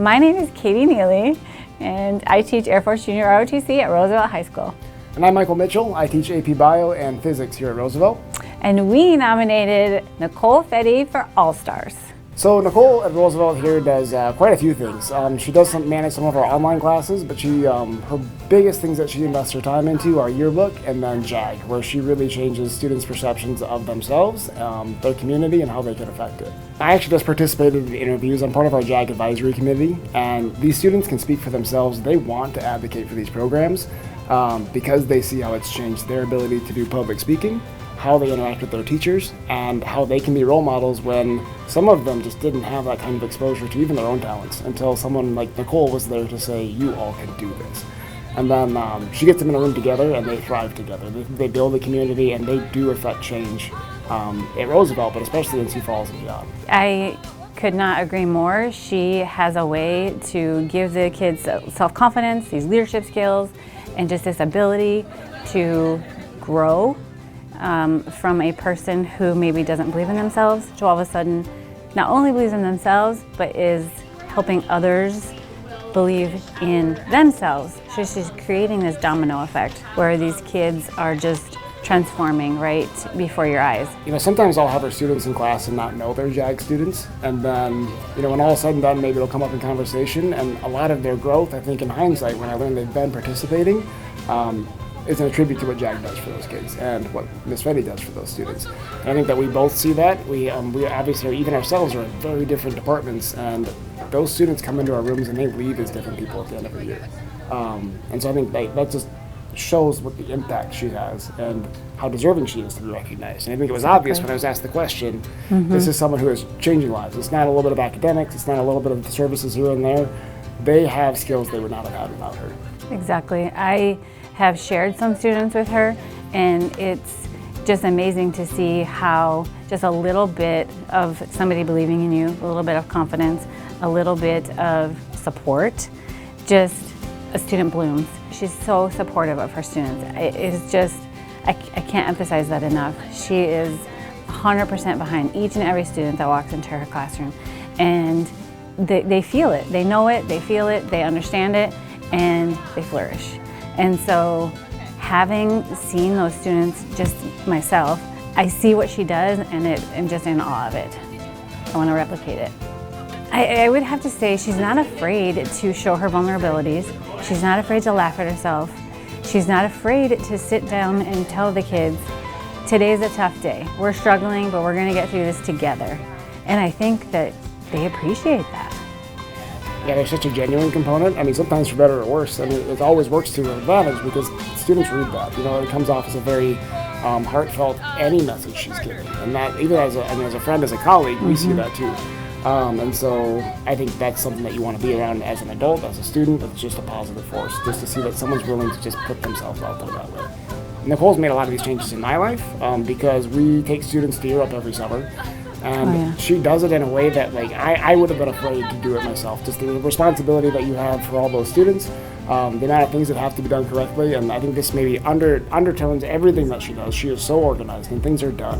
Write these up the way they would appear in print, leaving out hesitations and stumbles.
My name is Katie Neely, and I teach Air Force Junior ROTC at Roosevelt High School. And I'm Michael Mitchell. I teach AP Bio and Physics here at Roosevelt. And we nominated Nicole Fette for All-Stars. So Nicole at Roosevelt here does quite a few things. She does manage some of our online classes, but her biggest things that she invests her time into are yearbook and then JAG, where she really changes students' perceptions of themselves, their community, and how they can affect it. I actually just participated in the interviews. I'm part of our JAG advisory committee, and these students can speak for themselves. They want to advocate for these programs because they see how it's changed their ability to do public speaking, how they interact with their teachers, and how they can be role models when some of them just didn't have that kind of exposure to even their own talents until someone like Nicole was there to say, you all can do this. And then she gets them in a room together and they thrive together. They build a community and they do affect change at Roosevelt, but especially in Sioux Falls and beyond. I could not agree more. She has a way to give the kids self-confidence, these leadership skills, and just this ability to grow from a person who maybe doesn't believe in themselves to all of a sudden not only believes in themselves, but is helping others believe in themselves. She's creating this domino effect where these kids are just transforming right before your eyes. You know, sometimes I'll have our students in class and not know they're JAG students, and then, you know, when all is said and done, maybe it'll come up in conversation, and a lot of their growth, I think in hindsight, when I learned they've been participating, is an attribute to what JAG does for those kids and what Ms. Fette does for those students. And I think that we both see that. We obviously, even ourselves, are in very different departments, and those students come into our rooms and they leave as different people at the end of the year. And so I think that just shows what the impact she has and how deserving she is to be recognized. And I think it was obvious when I was asked the question, this is someone who is changing lives. It's not a little bit of academics, it's not a little bit of services here and there. They have skills they would not have had without her. Exactly. I have shared some students with her, and it's just amazing to see how just a little bit of somebody believing in you, a little bit of confidence, a little bit of support, just a student blooms. She's so supportive of her students. It's just, I can't emphasize that enough. She is 100% behind each and every student that walks into her classroom. And they feel it, they know it, they feel it, they understand it, and they flourish. And so having seen those students, just myself, I see what she does and I'm just in awe of it. I want to replicate it. I would have to say she's not afraid to show her vulnerabilities. She's not afraid to laugh at herself. She's not afraid to sit down and tell the kids, today's a tough day. We're struggling, but we're going to get through this together. And I think that they appreciate that. Yeah, there's such a genuine component. I mean, sometimes for better or worse. I mean, it always works to her advantage because students read that. You know, it comes off as a very heartfelt, any message she's giving. And that, even as a friend, as a colleague, we see that too. And so I think that's something that you want to be around as an adult, as a student. It's just a positive force, just to see that someone's willing to just put themselves out there that way. Nicole's made a lot of these changes in my life because we take students to Europe every summer. And she does it in a way that, like, I would have been afraid to do it myself. Just the responsibility that you have for all those students, the amount of things that have to be done correctly, and I think this maybe undertones everything that she does. She is so organized, and things are done.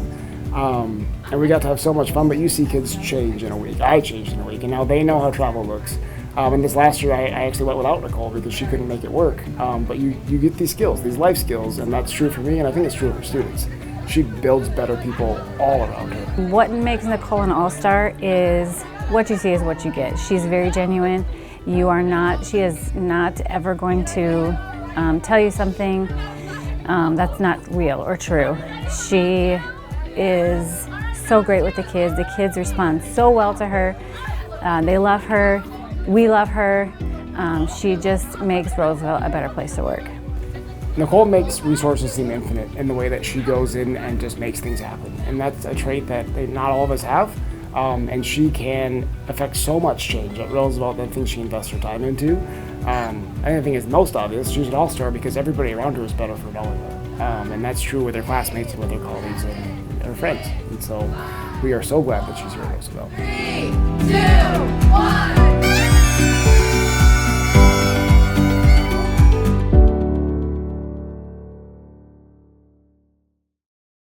And we got to have so much fun, but you see kids change in a week. I changed in a week, and now they know how travel looks. And this last year, I actually went without Nicole because she couldn't make it work. But you get these skills, these life skills, and that's true for me, and I think it's true for students. She builds better people all around her. What makes Nicole an all-star is what you see is what you get. She's very genuine. She is not ever going to tell you something that's not real or true. She is so great with the kids. The kids respond so well to her. They love her. We love her. She just makes Roosevelt a better place to work. Nicole makes resources seem infinite in the way that she goes in and just makes things happen. And that's a trait that not all of us have. And she can affect so much change at Roosevelt that things she invests her time into. I think it's most obvious. She's an all-star because everybody around her is better for knowing her. And that's true with her classmates and with her colleagues and her friends. And so we are so glad that she's here at Roosevelt. 3, 2, 1.